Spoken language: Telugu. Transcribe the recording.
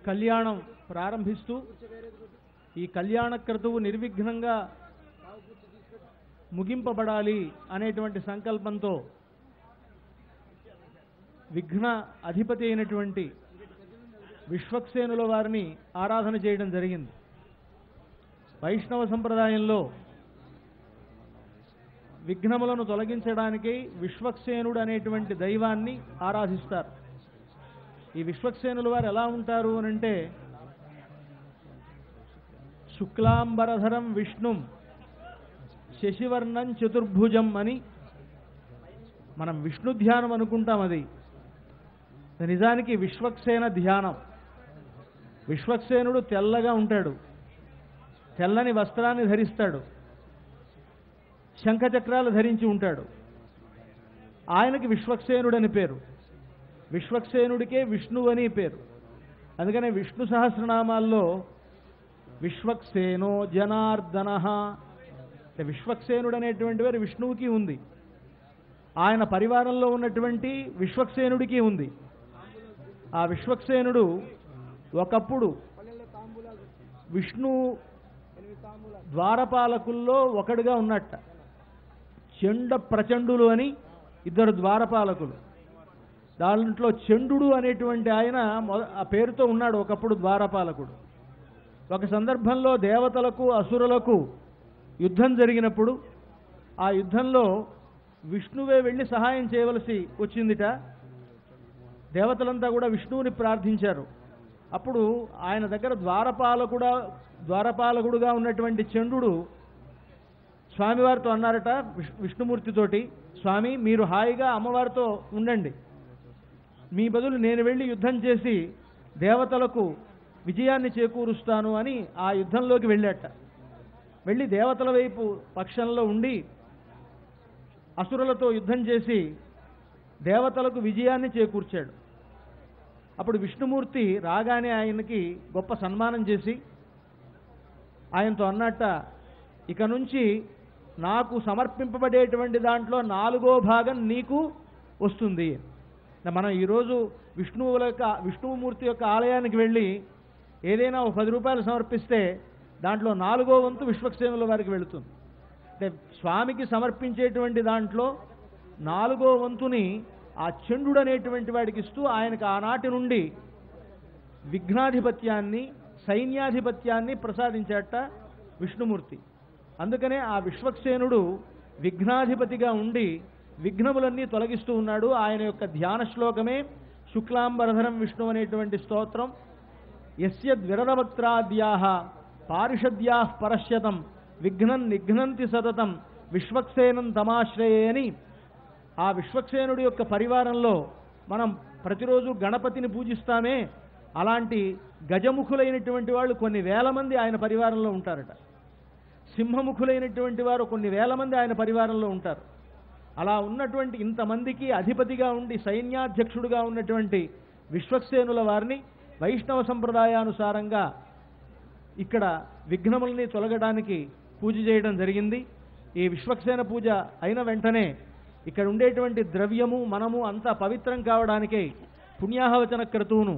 కళ్యాణం ప్రారంభిస్తూ ఈ కళ్యాణ క్రతువు నిర్విఘ్నంగా ముగింపబడాలి అనేటువంటి సంకల్పంతో విఘ్న అధిపతి అయినటువంటి విశ్వక్సేనుల వారిని ఆరాధన చేయడం జరిగింది. వైష్ణవ సంప్రదాయంలో విఘ్నములను తొలగించడానికి విశ్వక్సేనుడు అనేటువంటి దైవాన్ని ఆరాధిస్తారు. ఈ విశ్వక్సేనుల వారు ఎలా ఉంటారు అనంటే, శుక్లాంబరధరం విష్ణుం శశివర్ణం చతుర్భుజం అని మనం విష్ణు ధ్యానం అనుకుంటాం. అది నిజానికి విశ్వక్సేన ధ్యానం. విశ్వక్సేనుడు తెల్లగా ఉంటాడు, తెల్లని వస్త్రాన్ని ధరిస్తాడు, శంఖచక్రాలు ధరించి ఉంటాడు. ఆయనకి విశ్వక్సేనుడు అని పేరు. విశ్వక్సేనుడికే విష్ణువు అని పేరు. అందుకనే విష్ణు సహస్రనామాల్లో విశ్వక్సేనో జనార్దన, విశ్వక్సేనుడు అనేటువంటి వారు విష్ణువుకి ఉంది, ఆయన పరివారంలో ఉన్నటువంటి విశ్వక్సేనుడికి ఉంది. ఆ విశ్వక్సేనుడు ఒకప్పుడు విష్ణు ద్వారపాలకుల్లో ఒకడుగా ఉన్నట్ట. చండ ప్రచండులు అని ఇద్దరు ద్వారపాలకులు. దాంట్లో చండు అనేటువంటి ఆయన ఆ పేరుతో ఉన్నాడు ఒకప్పుడు ద్వారపాలకుడు. ఒక సందర్భంలో దేవతలకు అసురులకు యుద్ధం జరిగినప్పుడు ఆ యుద్ధంలో విష్ణువే వెళ్ళి సహాయం చేయవలసి వచ్చిందిట. దేవతలంతా కూడా విష్ణువుని ప్రార్థించారు. అప్పుడు ఆయన దగ్గర ద్వారపాలకుడుగా ఉన్నటువంటి చండు స్వామివారితో అన్నారట, విష్ణుమూర్తితోటి, స్వామి మీరు హాయిగా అమ్మవారితో ఉండండి, మీ బదులు నేను వెళ్ళి యుద్ధం చేసి దేవతలకు విజయాన్ని చేకూరుస్తాను అని ఆ యుద్ధంలోకి వెళ్ళాట. వెళ్ళి దేవతల వైపు పక్షంలో ఉండి అసురులతో యుద్ధం చేసి దేవతలకు విజయాన్ని చేకూర్చాడు. అప్పుడు విష్ణుమూర్తి రాగానే ఆయనకి గొప్ప సన్మానం చేసి ఆయనతో అన్నట్ట, ఇక నుంచి నాకు సమర్పింపబడేటువంటి దాంట్లో 4వ భాగం నీకు వస్తుంది. మనం ఈరోజు విష్ణుమూర్తి యొక్క ఆలయానికి వెళ్ళి ఏదైనా 10 రూపాయలు సమర్పిస్తే దాంట్లో 4వ వంతు విశ్వక్సేనుల వారికి వెళుతుంది. అంటే స్వామికి సమర్పించేటువంటి దాంట్లో 4వ వంతుని ఆ చండు అనేటువంటి వాడికి ఇస్తూ ఆయనకు ఆనాటి నుండి విఘ్నాధిపత్యాన్ని సైన్యాధిపత్యాన్ని ప్రసాదించాట విష్ణుమూర్తి. అందుకనే ఆ విశ్వక్సేనుడు విఘ్నాధిపతిగా ఉండి విఘ్నములన్నీ తొలగిస్తూ ఉన్నాడు. ఆయన యొక్క ధ్యాన శ్లోకమే శుక్లాంబరధరం విష్ణు అనేటువంటి స్తోత్రం. యస్య ద్విరదవక్త్రాద్యాః పారిషద్యాః పరశ్యతం విఘ్నం నిఘ్నంతి సతతం విశ్వక్సేనం తమాశ్రయే అని ఆ విశ్వక్సేనుడి యొక్క పరివారంలో మనం ప్రతిరోజు గణపతిని పూజిస్తామే, అలాంటి గజముఖులైనటువంటి వాళ్ళు కొన్ని వేల మంది ఆయన పరివారంలో ఉంటారట. సింహముఖులైనటువంటి వారు కొన్ని వేల మంది ఆయన పరివారంలో ఉంటారు. అలా ఉన్నటువంటి ఇంతమందికి అధిపతిగా ఉండి సైన్యాధ్యక్షుడుగా ఉన్నటువంటి విశ్వక్సేనుల వారిని వైష్ణవ సంప్రదాయానుసారంగా ఇక్కడ విఘ్నముల్ని తొలగడానికి పూజ చేయడం జరిగింది. ఈ విశ్వక్సేన పూజ అయిన వెంటనే ఇక్కడ ఉండేటువంటి ద్రవ్యము మనము అంతా పవిత్రం కావడానికై పుణ్యాహవచన క్రతువును